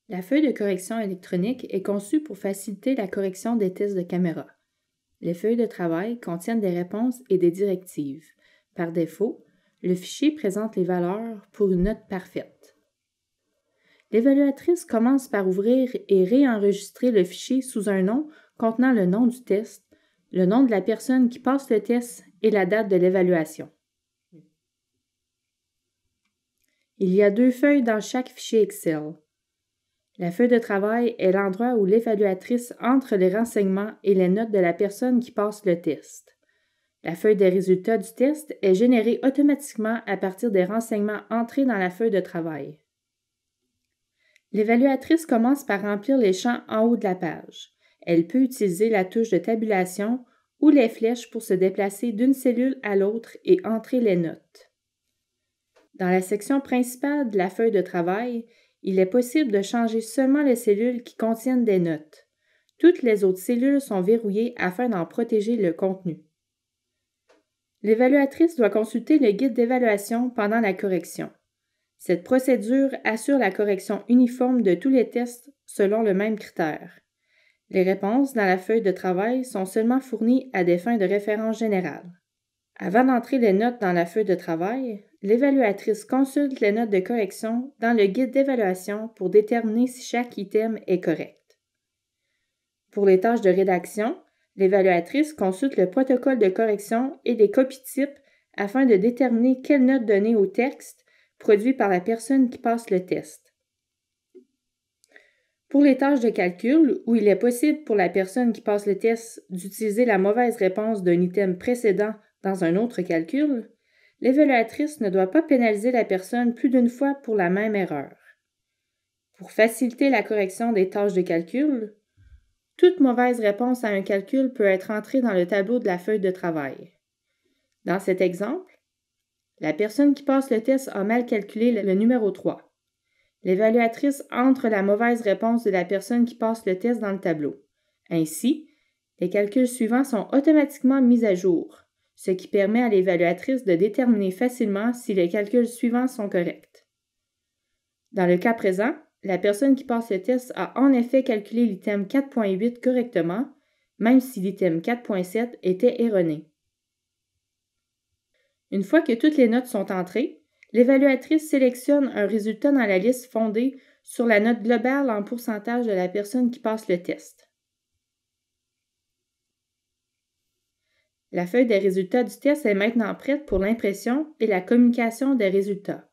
La feuille de correction électronique est conçue pour faciliter la correction des tests de caméra. Les feuilles de travail contiennent des réponses et des directives. Par défaut, le fichier présente les valeurs pour une note parfaite. L'évaluatrice commence par ouvrir et réenregistrer le fichier sous un nom contenant le nom du test, le nom de la personne qui passe le test et la date de l'évaluation. Il y a 2 feuilles dans chaque fichier Excel. La feuille de travail est l'endroit où l'évaluatrice entre les renseignements et les notes de la personne qui passe le test. La feuille des résultats du test est générée automatiquement à partir des renseignements entrés dans la feuille de travail. L'évaluatrice commence par remplir les champs en haut de la page. Elle peut utiliser la touche de tabulation ou les flèches pour se déplacer d'une cellule à l'autre et entrer les notes. Dans la section principale de la feuille de travail, il est possible de changer seulement les cellules qui contiennent des notes. Toutes les autres cellules sont verrouillées afin d'en protéger le contenu. L'évaluatrice doit consulter le guide d'évaluation pendant la correction. Cette procédure assure la correction uniforme de tous les tests selon le même critère. Les réponses dans la feuille de travail sont seulement fournies à des fins de référence générale. Avant d'entrer les notes dans la feuille de travail, l'évaluatrice consulte les notes de correction dans le guide d'évaluation pour déterminer si chaque item est correct. Pour les tâches de rédaction, l'évaluatrice consulte le protocole de correction et les copies types afin de déterminer quelle note donner au texte produit par la personne qui passe le test. Pour les tâches de calcul, où il est possible pour la personne qui passe le test d'utiliser la mauvaise réponse d'un item précédent dans un autre calcul, l'évaluatrice ne doit pas pénaliser la personne plus d'une fois pour la même erreur. Pour faciliter la correction des tâches de calcul, toute mauvaise réponse à un calcul peut être entrée dans le tableau de la feuille de travail. Dans cet exemple, la personne qui passe le test a mal calculé le numéro 3. L'évaluatrice entre la mauvaise réponse de la personne qui passe le test dans le tableau. Ainsi, les calculs suivants sont automatiquement mis à jour, ce qui permet à l'évaluatrice de déterminer facilement si les calculs suivants sont corrects. Dans le cas présent, la personne qui passe le test a en effet calculé l'item 4.8 correctement, même si l'item 4.7 était erroné. Une fois que toutes les notes sont entrées, l'évaluatrice sélectionne un résultat dans la liste fondée sur la note globale en pourcentage de la personne qui passe le test. La feuille des résultats du test est maintenant prête pour l'impression et la communication des résultats.